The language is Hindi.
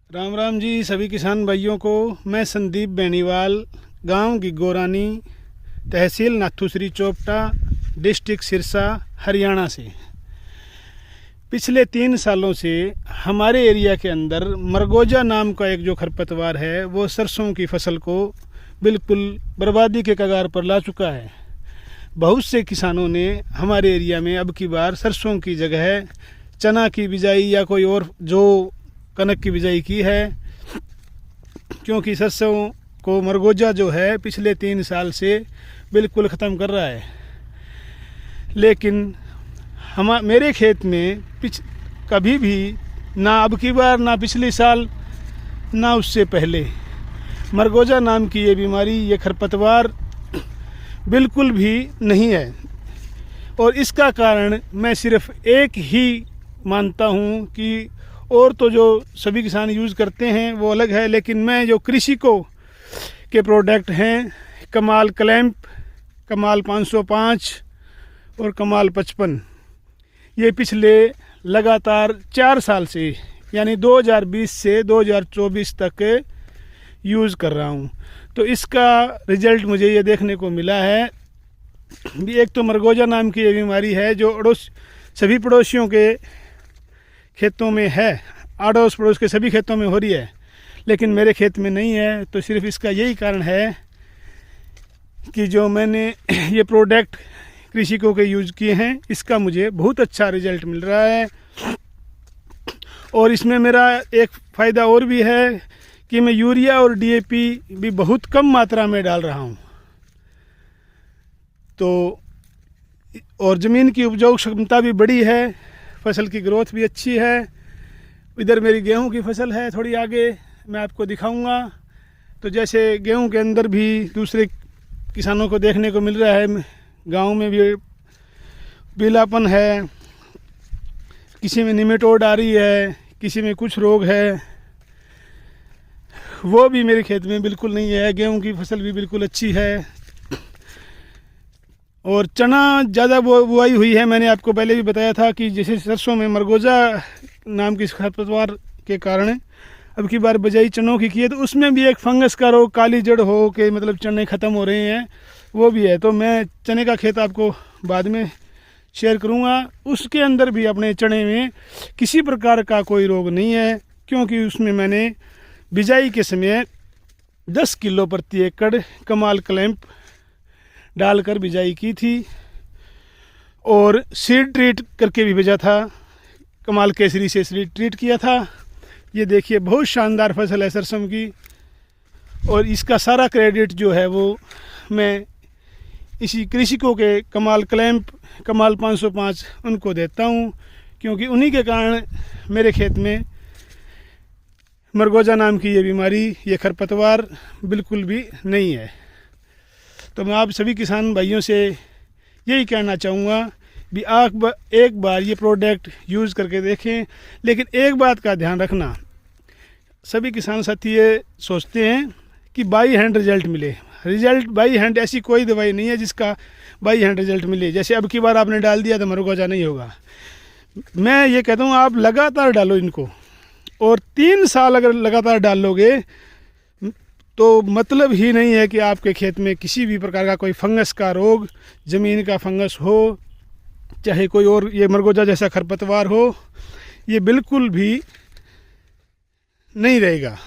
राम राम जी सभी किसान भाइयों को। मैं संदीप बेनीवाल, गांव गिगोरानी, तहसील नाथूश्री चोपटा, डिस्ट्रिक्ट सिरसा, हरियाणा से। पिछले 3 सालों से हमारे एरिया के अंदर मरगोजा नाम का एक जो खरपतवार है वो सरसों की फसल को बिल्कुल बर्बादी के कगार पर ला चुका है। बहुत से किसानों ने हमारे एरिया में अब की बार सरसों की जगह चना की बिजाई या कोई और जो कनक की बिजाई की है, क्योंकि सरसों को मरगोजा जो है पिछले 3 साल से बिल्कुल ख़त्म कर रहा है। लेकिन मेरे खेत में कभी भी ना अब की बार, ना पिछले साल, ना उससे पहले मरगोजा नाम की ये बीमारी, ये खरपतवार बिल्कुल भी नहीं है। और इसका कारण मैं सिर्फ एक ही मानता हूँ कि और तो जो सभी किसान यूज़ करते हैं वो अलग है, लेकिन मैं जो कृषि को के प्रोडक्ट हैं कमाल क्लैंप, कमाल 505 और कमाल 55, ये पिछले लगातार 4 साल से यानी 2020 से 2024 तक यूज़ कर रहा हूँ। तो इसका रिज़ल्ट मुझे ये देखने को मिला है। एक तो मरगोजा नाम की ये बीमारी है जो सभी पड़ोसियों के खेतों में है, अड़ोस पड़ोस के सभी खेतों में हो रही है, लेकिन मेरे खेत में नहीं है। तो सिर्फ इसका यही कारण है कि जो मैंने ये प्रोडक्ट कृषिकों के यूज़ किए हैं, इसका मुझे बहुत अच्छा रिज़ल्ट मिल रहा है। और इसमें मेरा एक फ़ायदा और भी है कि मैं यूरिया और डीएपी भी बहुत कम मात्रा में डाल रहा हूँ। तो और ज़मीन की उपजाऊ क्षमता भी बड़ी है, फसल की ग्रोथ भी अच्छी है। इधर मेरी गेहूं की फसल है, थोड़ी आगे मैं आपको दिखाऊंगा। तो जैसे गेहूं के अंदर भी दूसरे किसानों को देखने को मिल रहा है, गांव में भी पीलापन है, किसी में निमेटोड आ रही है, किसी में कुछ रोग है, वो भी मेरे खेत में बिल्कुल नहीं है। गेहूं की फसल भी बिल्कुल अच्छी है और चना ज़्यादा बुआई हुई है। मैंने आपको पहले भी बताया था कि जैसे सरसों में मरगोजा नाम की खरपतवार के कारण अब की बार बिजाई चनों की है, तो उसमें भी एक फंगस का रोग, काली जड़ हो के मतलब चने ख़त्म हो रहे हैं, वो भी है। तो मैं चने का खेत आपको बाद में शेयर करूंगा। उसके अंदर भी अपने चने में किसी प्रकार का कोई रोग नहीं है, क्योंकि उसमें मैंने बिजाई के समय 10 किलो प्रति एकड़ कमाल क्लैंप डालकर बिजाई की थी और सीड ट्रीट करके भी भेजा था। कमाल केसरी से सीड ट्रीट किया था। ये देखिए बहुत शानदार फसल है सरसों की, और इसका सारा क्रेडिट जो है वो मैं इसी कृषिकों के कमाल क्लैंप, कमाल 505 उनको देता हूँ, क्योंकि उन्हीं के कारण मेरे खेत में मरगोजा नाम की ये बीमारी, ये खरपतवार बिल्कुल भी नहीं है। तो मैं आप सभी किसान भाइयों से यही कहना चाहूँगा भी आप एक बार ये प्रोडक्ट यूज़ करके देखें। लेकिन एक बात का ध्यान रखना, सभी किसान साथी ये सोचते हैं कि बाई हैंड रिज़ल्ट मिले। रिज़ल्ट बाई हैंड ऐसी कोई दवाई नहीं है जिसका बाई हैंड रिज़ल्ट मिले। जैसे अब की बार आपने डाल दिया तो मरगोजा नहीं होगा। मैं ये कहता हूँ आप लगातार डालो इनको, और 3 साल अगर लगातार डाल लोगे तो मतलब ही नहीं है कि आपके खेत में किसी भी प्रकार का कोई फंगस का रोग, ज़मीन का फंगस हो, चाहे कोई और ये मरगोजा जैसा खरपतवार हो, ये बिल्कुल भी नहीं रहेगा।